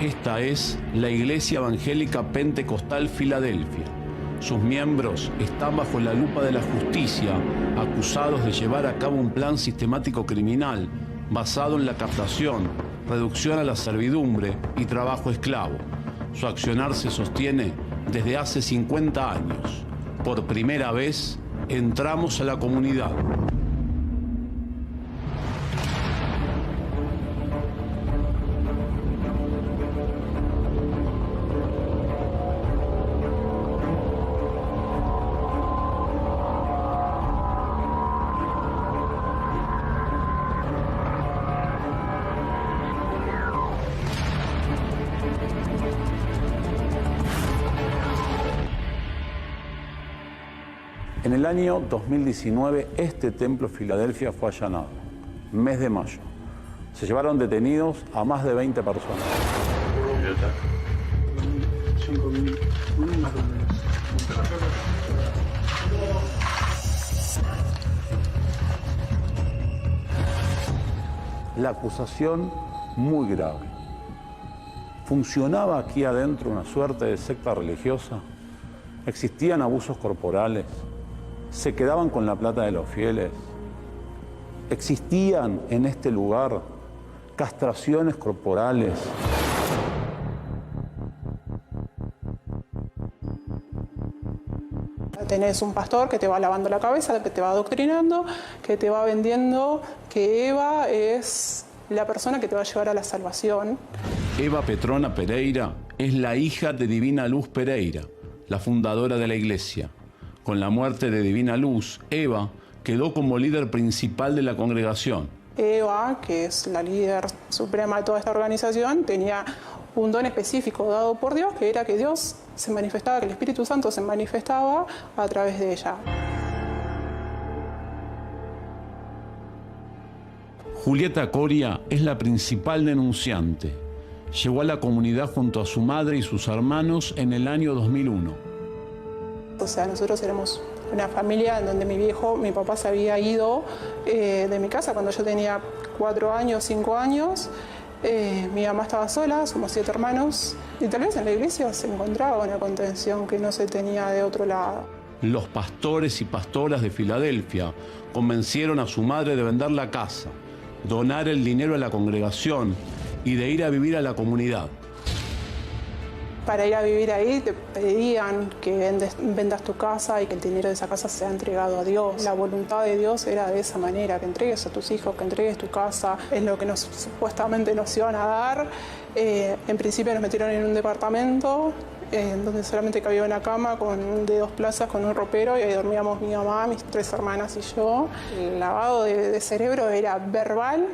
Esta es la Iglesia Evangélica Pentecostal Filadelfia. Sus miembros están bajo la lupa de la justicia, acusados de llevar a cabo un plan sistemático criminal basado en la captación, reducción a la servidumbre y trabajo esclavo. Su accionar se sostiene desde hace 50 años. Por primera vez, entramos a la comunidad. En el año 2019, este templo Filadelfia fue allanado, mes de mayo. Se llevaron detenidos a más de 20 personas. La acusación muy grave. ¿Funcionaba aquí adentro una suerte de secta religiosa? ¿Existían abusos corporales? ¿Se quedaban con la plata de los fieles? ¿Existían en este lugar castraciones corporales? Tenés un pastor que te va lavando la cabeza, que te va adoctrinando, que te va vendiendo que Eva es la persona que te va a llevar a la salvación. Eva Petrona Pereira es la hija de Divina Luz Pereira, la fundadora de la iglesia. Con la muerte de Divina Luz, Eva quedó como líder principal de la congregación. Eva, que es la líder suprema de toda esta organización, tenía un don específico dado por Dios, que era que Dios se manifestaba, que el Espíritu Santo se manifestaba a través de ella. Julieta Coria es la principal denunciante. Llegó a la comunidad junto a su madre y sus hermanos en el año 2001. O sea, nosotros éramos una familia en donde mi papá se había ido de mi casa cuando yo tenía 4 años, 5 años. Mi mamá estaba sola, somos 7 hermanos. Y tal vez en la iglesia se encontraba una contención que no se tenía de otro lado. Los pastores y pastoras de Filadelfia convencieron a su madre de vender la casa, donar el dinero a la congregación y de ir a vivir a la comunidad. Para ir a vivir ahí te pedían que vendas tu casa y que el dinero de esa casa sea entregado a Dios. La voluntad de Dios era de esa manera, que entregues a tus hijos, que entregues tu casa, es lo que supuestamente nos iban a dar. En principio nos metieron en un departamento donde solamente cabía una cama de 2 plazas con un ropero y ahí dormíamos mi mamá, mis 3 hermanas y yo. El lavado de cerebro era verbal,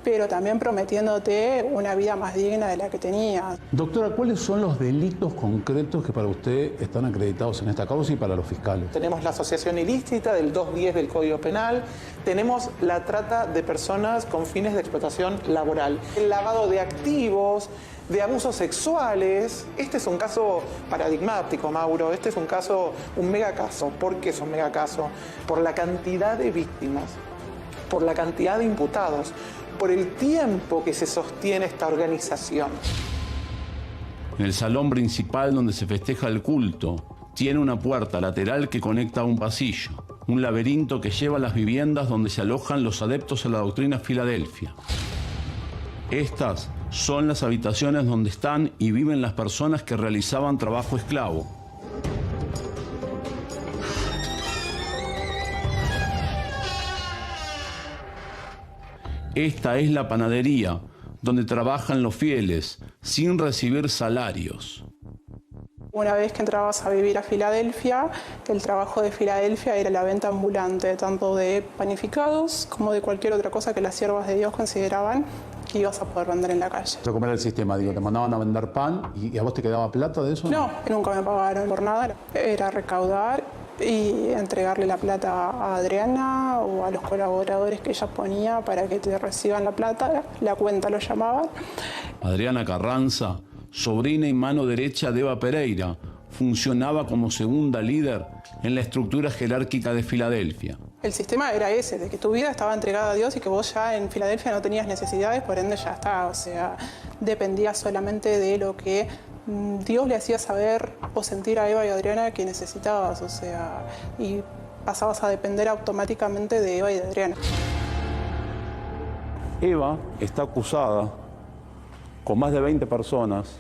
pero también prometiéndote una vida más digna de la que tenías. Doctora, ¿cuáles son los delitos concretos que para usted están acreditados en esta causa y para los fiscales? Tenemos la asociación ilícita del 210 del Código Penal, tenemos la trata de personas con fines de explotación laboral, el lavado de activos, de abusos sexuales. Este es un caso paradigmático, Mauro, este es un megacaso. ¿Por qué es un megacaso? Por la cantidad de víctimas, por la cantidad de imputados, por el tiempo que se sostiene esta organización. En el salón principal donde se festeja el culto, tiene una puerta lateral que conecta a un pasillo, un laberinto que lleva a las viviendas donde se alojan los adeptos a la doctrina Filadelfia. Estas son las habitaciones donde están y viven las personas que realizaban trabajo esclavo. Esta es la panadería, donde trabajan los fieles, sin recibir salarios. Una vez que entrabas a vivir a Filadelfia, el trabajo de Filadelfia era la venta ambulante, tanto de panificados como de cualquier otra cosa que las siervas de Dios consideraban que ibas a poder vender en la calle. ¿Cómo era el sistema? Digo, te mandaban a vender pan y a vos te quedaba plata de eso. No, nunca me pagaron por nada. Era recaudar y entregarle la plata a Adriana o a los colaboradores que ella ponía para que te reciban la plata, la cuenta lo llamaban. Adriana Carranza, sobrina y mano derecha de Eva Pereira, funcionaba como segunda líder en la estructura jerárquica de Filadelfia. El sistema era ese, de que tu vida estaba entregada a Dios y que vos ya en Filadelfia no tenías necesidades, por ende ya está. O sea, dependías solamente de lo que Dios le hacía saber o sentir a Eva y Adriana que necesitabas. O sea, y pasabas a depender automáticamente de Eva y de Adriana. Eva está acusada, con más de 20 personas,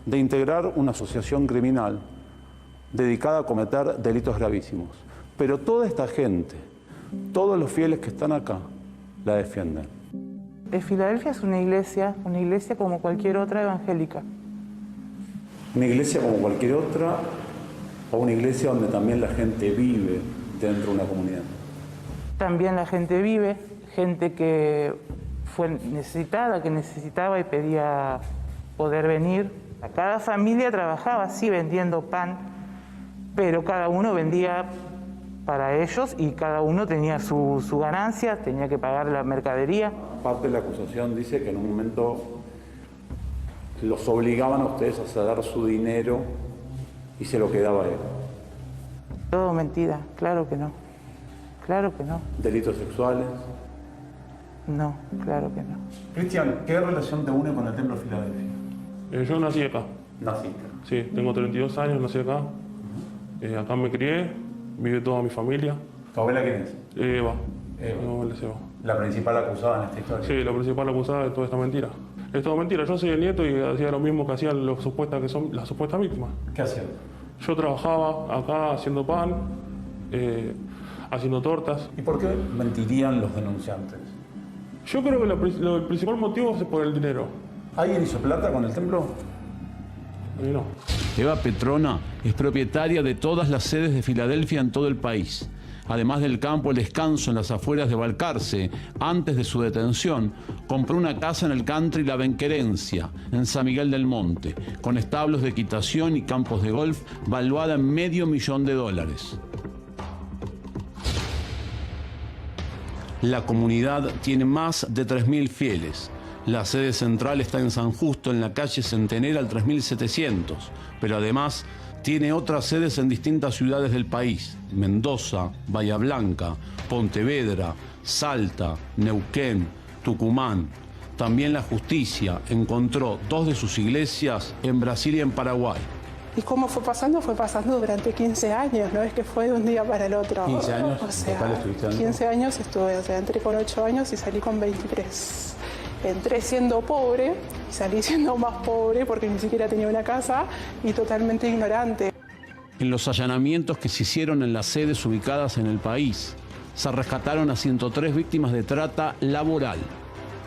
de integrar una asociación criminal dedicada a cometer delitos gravísimos. Pero toda esta gente, todos los fieles que están acá, la defienden. Filadelfia es una iglesia como cualquier otra evangélica. Una iglesia como cualquier otra, o una iglesia donde también la gente vive dentro de una comunidad. También la gente vive, gente que fue necesitada, que necesitaba y pedía poder venir. Cada familia trabajaba, sí, vendiendo pan, pero cada uno vendía para ellos y cada uno tenía su ganancia, tenía que pagar la mercadería. Parte de la acusación dice que en un momento los obligaban a ustedes a ceder su dinero y se lo quedaba él. Todo mentira, claro que no. Claro que no. ¿Delitos sexuales? No, claro que no. Cristian, ¿qué relación te une con el Templo de Filadelfia? Yo nací acá. Naciste. Sí, tengo 32 años, nací acá. Acá me crié, vive toda mi familia. ¿Tu abuela quién es? Eva. Eva. Mi abuela es Eva. La principal acusada en esta historia. Sí, la principal acusada de toda esta mentira. Es todo mentira. Yo soy el nieto y hacía lo mismo que hacían las supuestas víctimas. ¿Qué hacían? Yo trabajaba acá haciendo pan, haciendo tortas. ¿Y por qué mentirían los denunciantes? Yo creo que el principal motivo es por el dinero. ¿Alguien hizo plata con el templo? A mí no. Eva Petrona es propietaria de todas las sedes de Filadelfia en todo el país. Además del campo El Descanso en las afueras de Balcarce, antes de su detención, compró una casa en el country La Benquerencia, en San Miguel del Monte, con establos de equitación y campos de golf, valuada en $500,000. La comunidad tiene más de 3.000 fieles. La sede central está en San Justo, en la calle Centenera, al 3700, pero además tiene otras sedes en distintas ciudades del país: Mendoza, Bahía Blanca, Pontevedra, Salta, Neuquén, Tucumán. También la justicia encontró 2 de sus iglesias en Brasil y en Paraguay. ¿Y cómo fue pasando? Fue pasando durante 15 años, no es que fue de un día para el otro. 15 años, o sea, total estuviste dentro. 15 años estuve, o sea, entré con 8 años y salí con 23. Entré siendo pobre y salí siendo más pobre porque ni siquiera tenía una casa y totalmente ignorante. En los allanamientos que se hicieron en las sedes ubicadas en el país, se rescataron a 103 víctimas de trata laboral.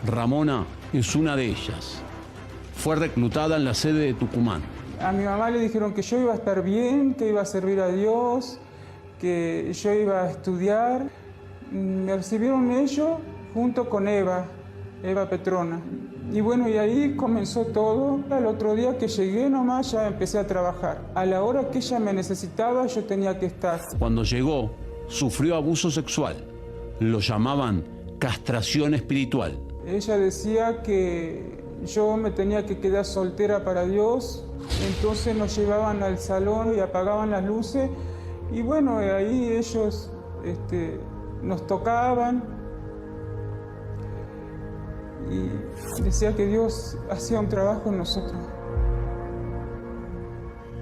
Ramona es una de ellas. Fue reclutada en la sede de Tucumán. A mi mamá le dijeron que yo iba a estar bien, que iba a servir a Dios, que yo iba a estudiar. Me recibieron ellos junto con Eva Petrona. Y bueno, y ahí comenzó todo. El otro día que llegué nomás ya empecé a trabajar. A la hora que ella me necesitaba yo tenía que estar. Cuando llegó, sufrió abuso sexual. Lo llamaban castración espiritual. Ella decía que yo me tenía que quedar soltera para Dios. Entonces nos llevaban al salón y apagaban las luces. Y bueno, ahí ellos nos tocaban. Y decía que Dios hacía un trabajo en nosotros.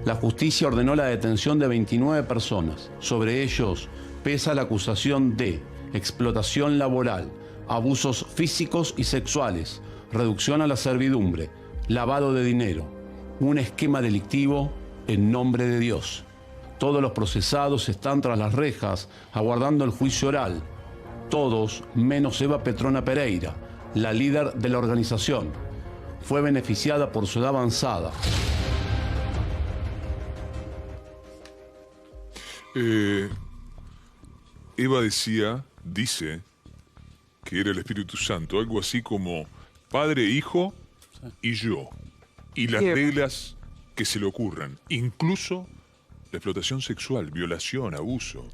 La justicia ordenó la detención de 29 personas. Sobre ellos pesa la acusación de explotación laboral, abusos físicos y sexuales, reducción a la servidumbre, lavado de dinero, un esquema delictivo en nombre de Dios. Todos los procesados están tras las rejas, aguardando el juicio oral. Todos menos Eva Petrona Pereira, la líder de la organización. Fue beneficiada por su edad avanzada. Eva dice que era el Espíritu Santo, algo así como Padre, Hijo y yo. Y las reglas que se le ocurran, incluso la explotación sexual, violación, abuso.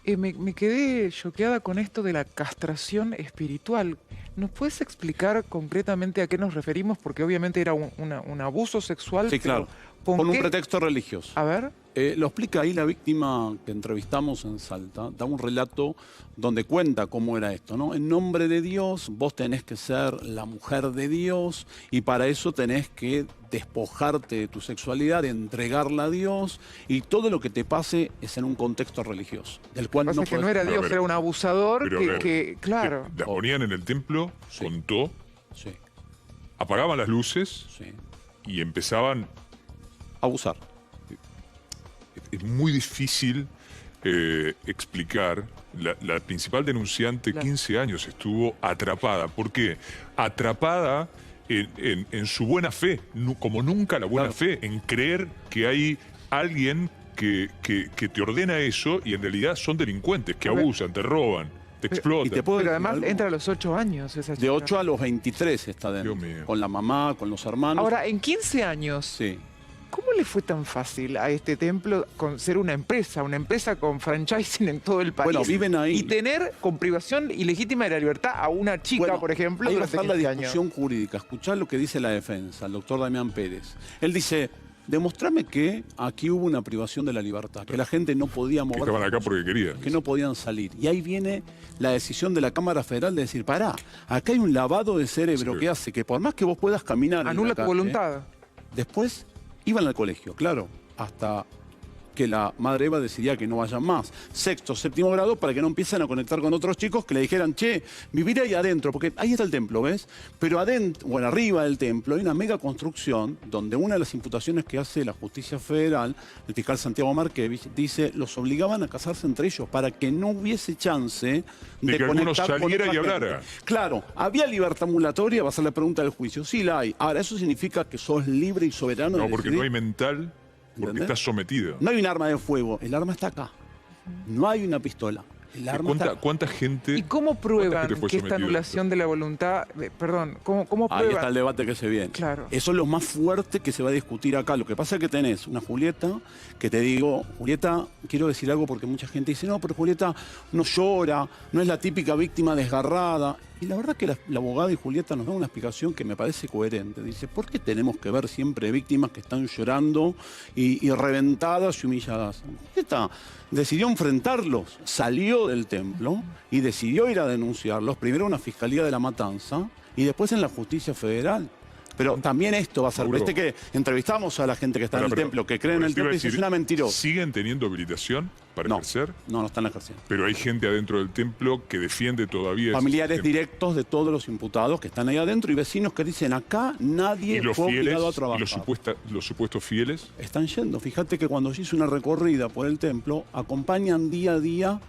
Me quedé choqueada con esto de la castración espiritual. ¿Nos puedes explicar concretamente a qué nos referimos? Porque obviamente era un abuso sexual. Sí, claro. ¿Con un qué? pretexto religioso. A ver. Lo explica ahí la víctima que entrevistamos en Salta. Da un relato donde cuenta cómo era esto, ¿no? En nombre de Dios, vos tenés que ser la mujer de Dios y para eso tenés que despojarte de tu sexualidad, entregarla a Dios y todo lo que te pase es en un contexto religioso, del cual Pasa no que no podés- era Pero, Dios, a ver, era un abusador pero, a ver, claro. La ponían en el templo, Sí. contó, Sí, apagaban las luces sí. y empezaban. Abusar. Es muy difícil explicar. La principal denunciante, 15 años, estuvo atrapada. ¿Por qué? Atrapada en su buena fe, como nunca la buena fe, en creer que hay alguien que te ordena eso y en realidad son delincuentes, que abusan, te roban, te explotan. Y te puedo Pero decir además algo. entra a los 8 años esa De chica. 8 a los 23 está dentro. Dios mío. Con la mamá, con los hermanos. Ahora, en 15 años, Sí. ¿cómo le fue tan fácil a este templo con ser una empresa con franchising en todo el país? Bueno, viven ahí. Y tener con privación ilegítima de la libertad a una chica, Bueno, por ejemplo, ahí va a durante estar la 15 años. discusión jurídica. Escuchá lo que dice la defensa, el doctor Damián Pérez. Él dice, demostrame que aquí hubo una privación de la libertad, que la gente no podía Que mover, estaban acá porque querían. que no podían salir. Y ahí viene la decisión de la Cámara Federal de decir, pará, acá hay un lavado de cerebro Sí. que hace que por más que vos puedas caminar en la Anula tu calle, voluntad. después iban al colegio, claro, hasta que la madre Eva decidía que no vayan más. Sexto, séptimo grado, para que no empiecen a conectar con otros chicos que le dijeran, che, vivir ahí adentro, porque ahí está el templo, ¿ves? Pero adentro, bueno, arriba del templo hay una mega construcción donde una de las imputaciones que hace la justicia federal, el fiscal Santiago Marquevich, dice, los obligaban a casarse entre ellos para que no hubiese chance De que alguno conectar con saliera otra y gente. hablara. Claro, ¿había libertad ambulatoria? Va a ser la pregunta del juicio. Sí la hay. Ahora, ¿eso significa que sos libre y soberano? No, de porque decidir? no hay mental, porque ¿Entendés? estás sometido. No hay un arma de fuego, el arma está acá. No hay una pistola, el arma está acá. ¿Cuánta gente? ¿Y cómo prueban gente fue que esta sometida? anulación de la voluntad, perdón, cómo Ahí está el prueban? debate que se viene. Claro. Eso es lo más fuerte que se va a discutir acá. Lo que pasa es que tenés una Julieta que te digo, Julieta, quiero decir algo porque mucha gente dice, no, pero Julieta no llora, no es la típica víctima desgarrada. Y la verdad que la abogada y Julieta nos da una explicación que me parece coherente. Dice, ¿por qué tenemos que ver siempre víctimas que están llorando y reventadas y humilladas? Julieta decidió enfrentarlos, salió del templo y decidió ir a denunciarlos, primero en la Fiscalía de la Matanza y después en la Justicia Federal. Pero también esto va a ser, Mauro. viste que entrevistamos a la gente que está en el Pero, templo, que cree en el te iba templo a y dice, es decir, una mentirosa. ¿Siguen teniendo habilitación para No, ejercer? no están ejerciendo. Pero hay gente adentro del templo que defiende todavía. ese Familiares sistema. directos de todos los imputados que están ahí adentro y vecinos que dicen, acá nadie Y los fue fieles, obligado a y trabajar. los supuestos fieles. Están yendo. Fíjate que cuando yo hice una recorrida por el templo, acompañan día a día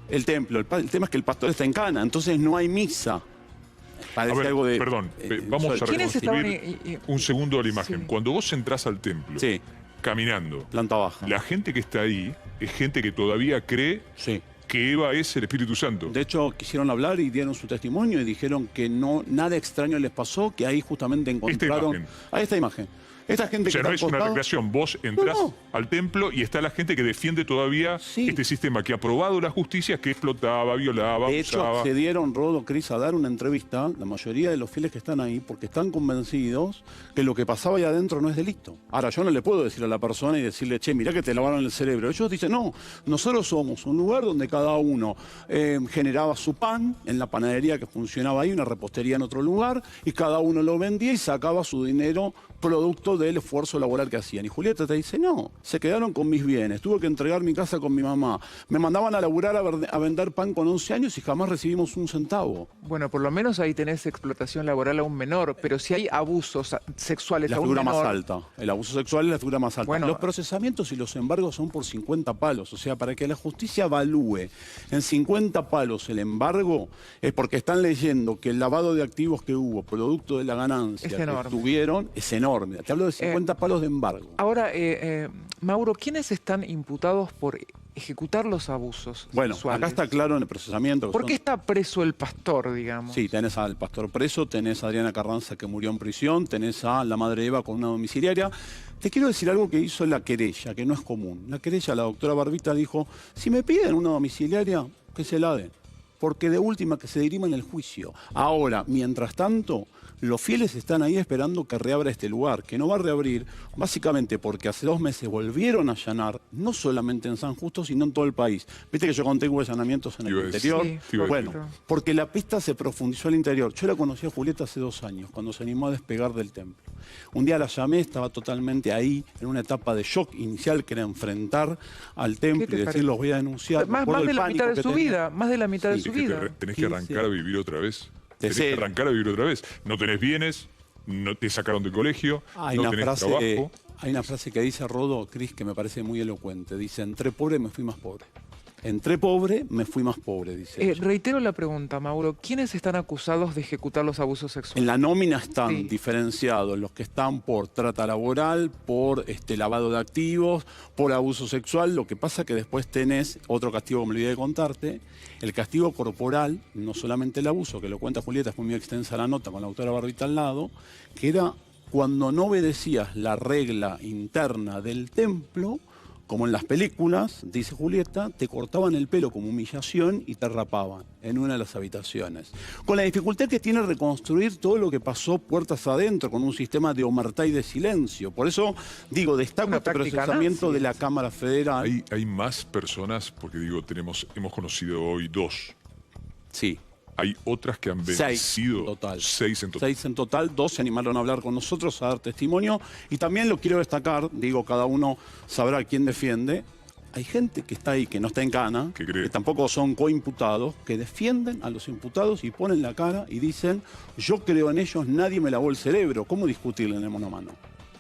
el templo. El tema es que el pastor está en Cana, entonces no hay misa. A Parece ver, algo de... perdón, vamos a ¿Quiénes estaban reconstruir un segundo la imagen. Sí. Cuando vos entrás al templo, Sí, caminando, planta baja. la gente que está ahí es gente que todavía cree Sí. que Eva es el Espíritu Santo. De hecho, quisieron hablar y dieron su testimonio y dijeron que no nada extraño les pasó, que ahí justamente encontraron... imagen. Ahí esta imagen. Esta gente O sea, que no está es una al costado- recreación. Vos entrás No. al templo y está la gente que defiende todavía Sí. este sistema que ha probado la justicia, que explotaba, violaba, De hecho, abusaba. accedieron, Rodo, Cris, a dar una entrevista, la mayoría de los fieles que están ahí, porque están convencidos que lo que pasaba ahí adentro no es delito. Ahora, yo no le puedo decir a la persona y decirle, che, mirá que te lavaron el cerebro. Ellos dicen, no, nosotros somos un lugar donde cada uno generaba su pan en la panadería que funcionaba ahí, una repostería en otro lugar, y cada uno lo vendía y sacaba su dinero producto del esfuerzo laboral que hacían. Y Julieta te dice, no, se quedaron con mis bienes, tuve que entregar mi casa con mi mamá, me mandaban a laburar a vender pan con 11 años y jamás recibimos un centavo. Bueno, por lo menos ahí tenés explotación laboral a un menor, pero si hay abusos sexuales La a un figura menor... más alta. El abuso sexual es la figura más alta. Bueno, los procesamientos y los embargos son por 50 palos. O sea, para que la justicia evalúe en 50 palos el embargo, es porque están leyendo que el lavado de activos que hubo, producto de la ganancia Es que enorme. tuvieron, es enorme. Te hablo de 50 palos de embargo. Ahora, Mauro, ¿quiénes están imputados por ejecutar los abusos Bueno, sexuales? acá está claro en el procesamiento. que ¿Por son- qué está preso el pastor, digamos? Sí, tenés al pastor preso, tenés a Adriana Carranza que murió en prisión, tenés a la madre Eva con una domiciliaria. Te quiero decir algo que hizo la querella, que no es común. La querella, la doctora Barbita dijo, si me piden una domiciliaria, que se la den. porque de última que se dirima en el juicio. Ahora, mientras tanto, los fieles están ahí esperando que reabra este lugar, que no va a reabrir, básicamente porque hace 2 meses volvieron a allanar, no solamente en San Justo, sino en todo el país. Viste que yo conté que hubo allanamientos en el interior. Sí, bueno, porque la pista se profundizó al interior. Yo la conocí a Julieta hace 2 años, cuando se animó a despegar del templo. Un día la llamé, estaba totalmente ahí, en una etapa de shock inicial, que era enfrentar al templo y decir, los voy a denunciar. Más de la mitad de su vida, más de la mitad de su vida. Tenés que arrancar a vivir otra vez. Tenés que arrancar a vivir otra vez. No tenés bienes, no te sacaron del colegio, no tenés trabajo. Hay una frase que dice Rodo, Cris, que me parece muy elocuente. Dice, entré pobre, me fui más pobre. Entré pobre, me fui más pobre, dice. Reitero la pregunta, Mauro. ¿Quiénes están acusados de ejecutar los abusos sexuales? En la nómina están diferenciados los que están por trata laboral, por lavado de activos, por abuso sexual. Lo que pasa que después tenés otro castigo que me olvidé de contarte, el castigo corporal, no solamente el abuso, que lo cuenta Julieta, es muy extensa la nota con la autora Barbita al lado, que era cuando no obedecías la regla interna del templo, como en las películas, dice Julieta, te cortaban el pelo como humillación y te rapaban en una de las habitaciones. Con la dificultad que tiene reconstruir todo lo que pasó puertas adentro, con un sistema de omertá y de silencio. Por eso, digo, destaco este procesamiento de la Cámara Federal. Hay más personas, porque digo, hemos conocido hoy 2. Sí. Hay otras que han vencido. 6 en total. 6 en total, 2 se animaron a hablar con nosotros, a dar testimonio. Y también lo quiero destacar, digo, cada uno sabrá a quién defiende. Hay gente que está ahí, que no está en cana, que tampoco son coimputados, que defienden a los imputados y ponen la cara y dicen, yo creo en ellos, nadie me lavó el cerebro. ¿Cómo discutirle en el mano a mano?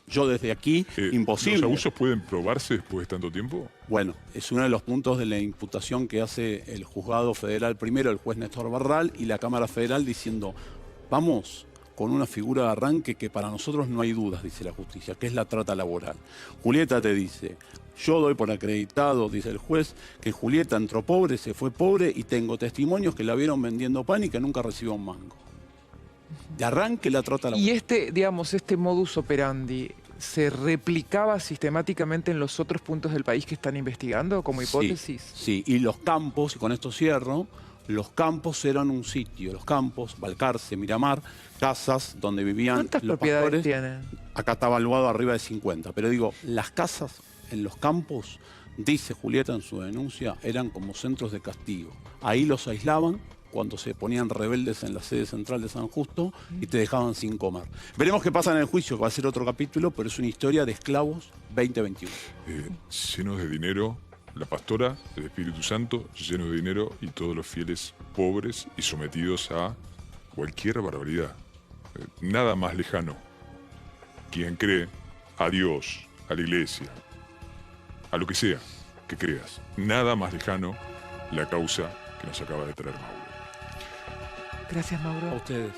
Yo desde aquí, imposible. ¿Los abusos pueden probarse después de tanto tiempo? Bueno, es uno de los puntos de la imputación que hace el juzgado federal primero, el juez Néstor Barral, y la Cámara Federal diciendo, vamos con una figura de arranque que para nosotros no hay dudas, dice la justicia, que es la trata laboral. Julieta te dice, yo doy por acreditado, dice el juez, que Julieta entró pobre, se fue pobre, y tengo testimonios que la vieron vendiendo pan y que nunca recibió un mango. De arranque la trata laboral. ¿Y este modus operandi se replicaba sistemáticamente en los otros puntos del país que están investigando como hipótesis? Sí, y los campos, y con esto cierro, los campos eran un sitio, los campos, Balcarce, Miramar, casas donde vivían ¿Cuántas los propiedades pastores. tienen? Acá está evaluado arriba de 50, pero digo, las casas en los campos, dice Julieta en su denuncia, eran como centros de castigo. Ahí los aislaban cuando se ponían rebeldes en la sede central de San Justo y te dejaban sin comer. Veremos qué pasa en el juicio, que va a ser otro capítulo, pero es una historia de esclavos 2021. Llenos de dinero, la pastora, el Espíritu Santo, llenos de dinero y todos los fieles pobres y sometidos a cualquier barbaridad. Nada más lejano. Quien cree a Dios, a la iglesia, a lo que sea que creas, nada más lejano la causa que nos acaba de traer Mauro. Gracias, Mauro. A ustedes.